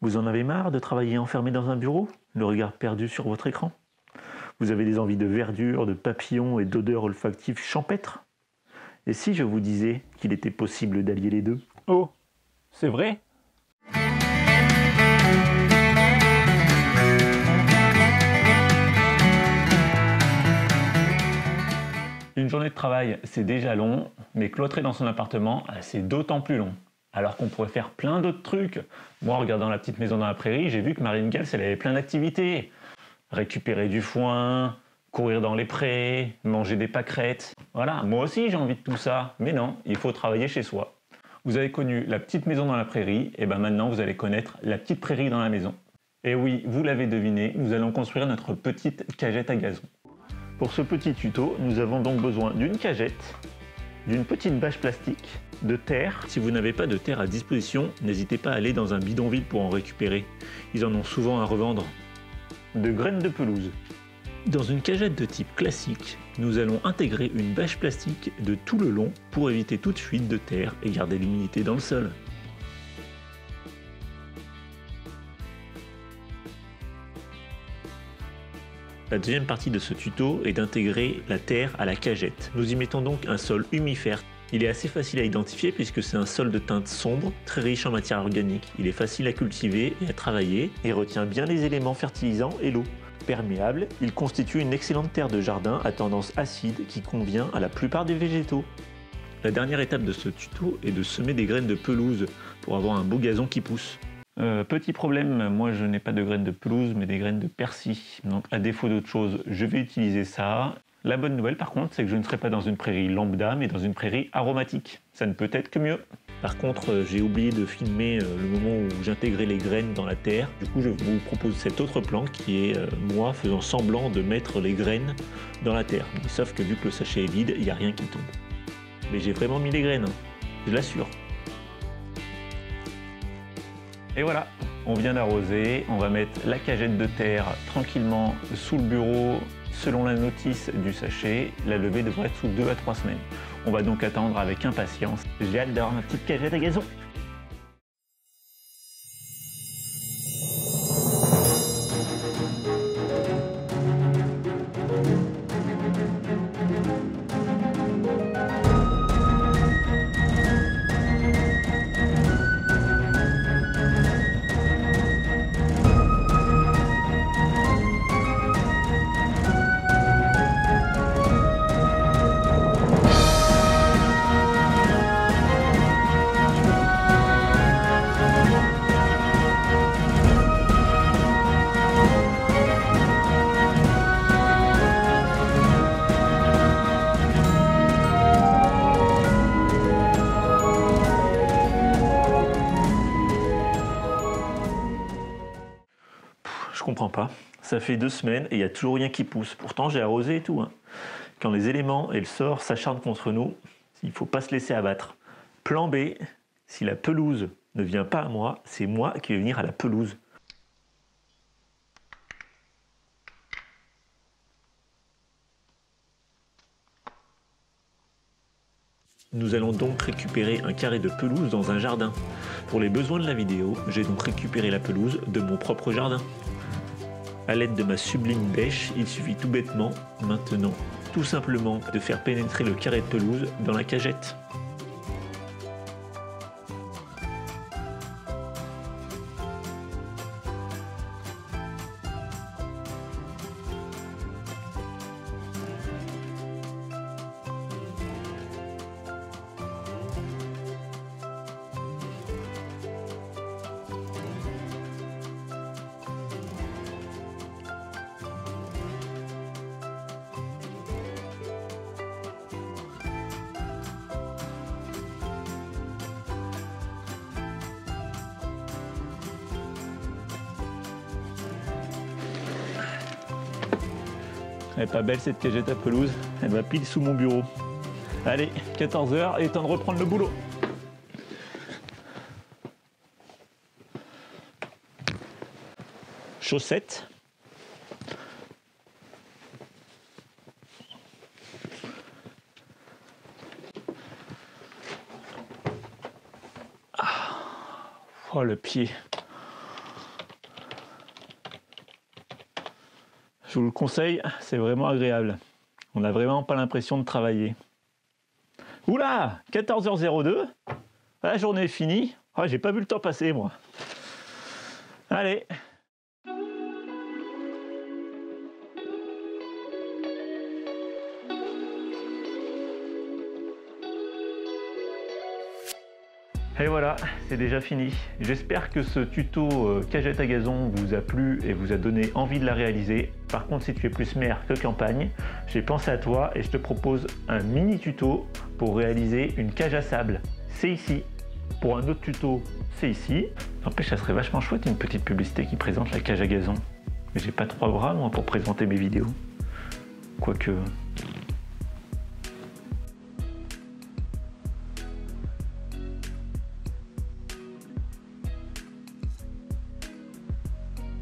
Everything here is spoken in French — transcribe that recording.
Vous en avez marre de travailler enfermé dans un bureau, le regard perdu sur votre écran? Vous avez des envies de verdure, de papillons et d'odeurs olfactives champêtres? Et si je vous disais qu'il était possible d'allier les deux? Oh, c'est vrai? Une journée de travail, c'est déjà long, mais cloîtrer dans son appartement, c'est d'autant plus long. Alors qu'on pourrait faire plein d'autres trucs. Moi, en regardant La Petite Maison dans la Prairie, j'ai vu que Marine Gals, elle avait plein d'activités. Récupérer du foin, courir dans les prés, manger des pâquerettes. Voilà, moi aussi j'ai envie de tout ça. Mais non, il faut travailler chez soi. Vous avez connu La Petite Maison dans la Prairie, et bien maintenant vous allez connaître La Petite Prairie dans la maison. Et oui, vous l'avez deviné, nous allons construire notre petite cagette à gazon. Pour ce petit tuto, nous avons donc besoin d'une cagette, d'une petite bâche plastique, de terre. Si vous n'avez pas de terre à disposition, n'hésitez pas à aller dans un bidonville pour en récupérer. Ils en ont souvent à revendre. De graines de pelouse. Dans une cagette de type classique, nous allons intégrer une bâche plastique de tout le long pour éviter toute fuite de terre et garder l'humidité dans le sol. La deuxième partie de ce tuto est d'intégrer la terre à la cagette. Nous y mettons donc un sol humifère. Il est assez facile à identifier puisque c'est un sol de teinte sombre, très riche en matière organique. Il est facile à cultiver et à travailler et retient bien les éléments fertilisants et l'eau. Perméable, il constitue une excellente terre de jardin à tendance acide qui convient à la plupart des végétaux. La dernière étape de ce tuto est de semer des graines de pelouse pour avoir un beau gazon qui pousse. Petit problème, moi je n'ai pas de graines de pelouse mais des graines de persil. Donc à défaut d'autre chose, je vais utiliser ça. La bonne nouvelle par contre, c'est que je ne serai pas dans une prairie lambda mais dans une prairie aromatique. Ça ne peut être que mieux. Par contre, j'ai oublié de filmer le moment où j'intégrais les graines dans la terre. Du coup, je vous propose cet autre plan qui est moi faisant semblant de mettre les graines dans la terre. Mais sauf que vu que le sachet est vide, il n'y a rien qui tombe. Mais j'ai vraiment mis les graines, hein. Je l'assure. Et voilà, on vient d'arroser, on va mettre la cagette de terre tranquillement sous le bureau. Selon la notice du sachet, la levée devrait être sous 2 à 3 semaines. On va donc attendre avec impatience. J'ai hâte d'avoir ma petite cagette à gazon. Je comprends pas. Ça fait 2 semaines et il n'y a toujours rien qui pousse. Pourtant, j'ai arrosé et tout, hein. Quand les éléments et le sort s'acharnent contre nous, il ne faut pas se laisser abattre. Plan B, si la pelouse ne vient pas à moi, c'est moi qui vais venir à la pelouse. Nous allons donc récupérer un carré de pelouse dans un jardin. Pour les besoins de la vidéo, j'ai donc récupéré la pelouse de mon propre jardin. A l'aide de ma sublime bêche, il suffit tout bêtement, maintenant, tout simplement de faire pénétrer le carré de pelouse dans la cagette. Elle est pas belle cette cagette à pelouse, elle va pile sous mon bureau. Allez, 14 h, il est temps de reprendre le boulot. Chaussettes. Oh le pied. Je vous le conseille, c'est vraiment agréable. On n'a vraiment pas l'impression de travailler. Oula, 14h02, la journée est finie. Ah, j'ai pas vu le temps passer, moi. Allez. Et voilà, c'est déjà fini. J'espère que ce tuto cagette à gazon vous a plu et vous a donné envie de la réaliser. Par contre, si tu es plus mer que campagne, j'ai pensé à toi et je te propose un mini tuto pour réaliser une cage à sable. C'est ici. Pour un autre tuto, c'est ici. N'empêche, ça serait vachement chouette une petite publicité qui présente la cage à gazon. Mais j'ai pas 3 bras moi pour présenter mes vidéos. Quoique...